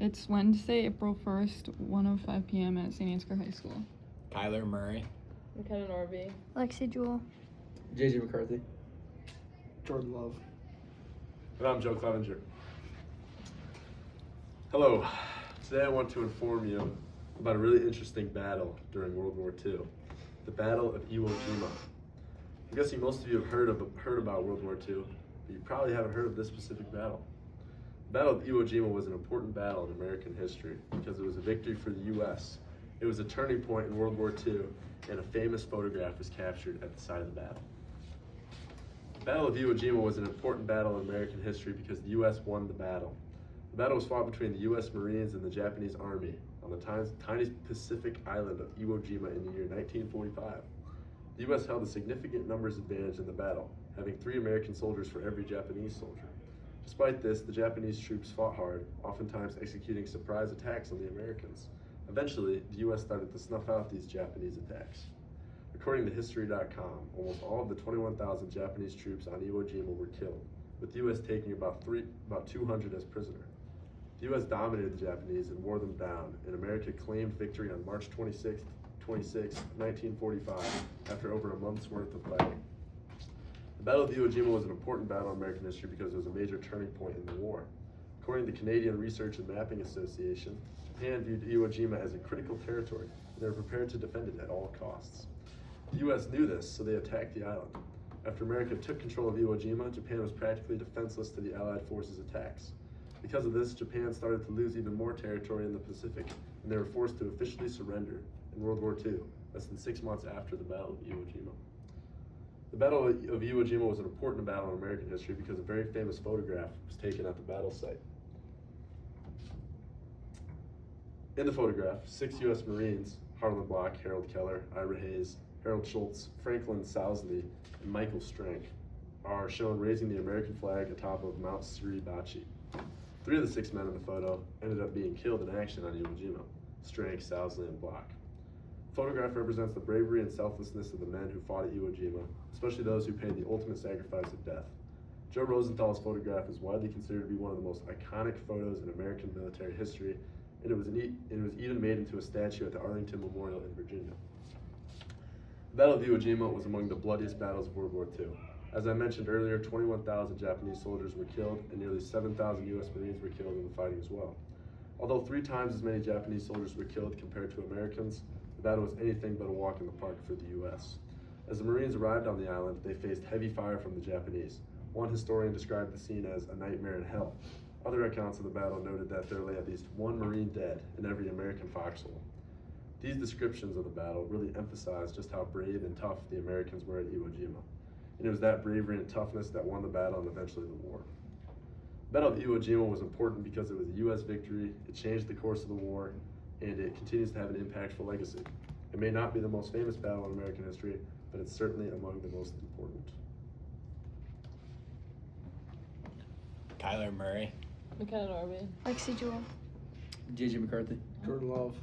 It's Wednesday, April 1st, 1:05 p.m. at St. Ansgar High School. Kyler Murray. McKenna Norby. Lexi Jewell. JJ McCarthy. Jordan Love. And I'm Joe Clevenger. Hello. Today I want to inform you about a really interesting battle during World War II, the Battle of Iwo Jima. I'm guessing most of you have heard about World War II, but you probably haven't heard of this specific battle. The Battle of Iwo Jima was an important battle in American history because it was a victory for the U.S. It was a turning point in World War II, and a famous photograph was captured at the site of the battle. The Battle of Iwo Jima was an important battle in American history because the U.S. won the battle. The battle was fought between the U.S. Marines and the Japanese Army on the tiny Pacific island of Iwo Jima in the year 1945. The U.S. held a significant numbers advantage in the battle, having 3 American soldiers for every Japanese soldier. Despite this, the Japanese troops fought hard, oftentimes executing surprise attacks on the Americans. Eventually, the U.S. started to snuff out these Japanese attacks. According to History.com, almost all of the 21,000 Japanese troops on Iwo Jima were killed, with the U.S. taking about 200 as prisoners. The U.S. dominated the Japanese and wore them down, and America claimed victory on March 26, 1945, after over a month's worth of fighting. The Battle of Iwo Jima was an important battle in American history because it was a major turning point in the war. According to the Canadian Research and Mapping Association, Japan viewed Iwo Jima as a critical territory, and they were prepared to defend it at all costs. The U.S. knew this, so they attacked the island. After America took control of Iwo Jima, Japan was practically defenseless to the Allied forces' attacks. Because of this, Japan started to lose even more territory in the Pacific, and they were forced to officially surrender in World War II, less than 6 months after the Battle of Iwo Jima. The Battle of Iwo Jima was an important battle in American history because a very famous photograph was taken at the battle site. In the photograph, 6 U.S. Marines, Harlan Block, Harold Keller, Ira Hayes, Harold Schultz, Franklin Sousley, and Michael Strank, are shown raising the American flag atop of Mount Suribachi. 3 of the 6 men in the photo ended up being killed in action on Iwo Jima: Strank, Sousley, and Block. The photograph represents the bravery and selflessness of the men who fought at Iwo Jima, especially those who paid the ultimate sacrifice of death. Joe Rosenthal's photograph is widely considered to be one of the most iconic photos in American military history, and it was even made into a statue at the Arlington Memorial in Virginia. The Battle of Iwo Jima was among the bloodiest battles of World War II. As I mentioned earlier, 21,000 Japanese soldiers were killed, and nearly 7,000 U.S. Marines were killed in the fighting as well. Although 3 times as many Japanese soldiers were killed compared to Americans, the battle was anything but a walk in the park for the U.S. As the Marines arrived on the island, they faced heavy fire from the Japanese. One historian described the scene as a nightmare in hell. Other accounts of the battle noted that there lay at least 1 Marine dead in every American foxhole. These descriptions of the battle really emphasize just how brave and tough the Americans were at Iwo Jima. And it was that bravery and toughness that won the battle and eventually the war. The Battle of Iwo Jima was important because it was a U.S. victory, it changed the course of the war, and it continues to have an impactful legacy. It may not be the most famous battle in American history, but it's certainly among the most important. Kyler Murray. McKenna Norby. Lexi Jewell. JJ McCarthy. Jordan Love.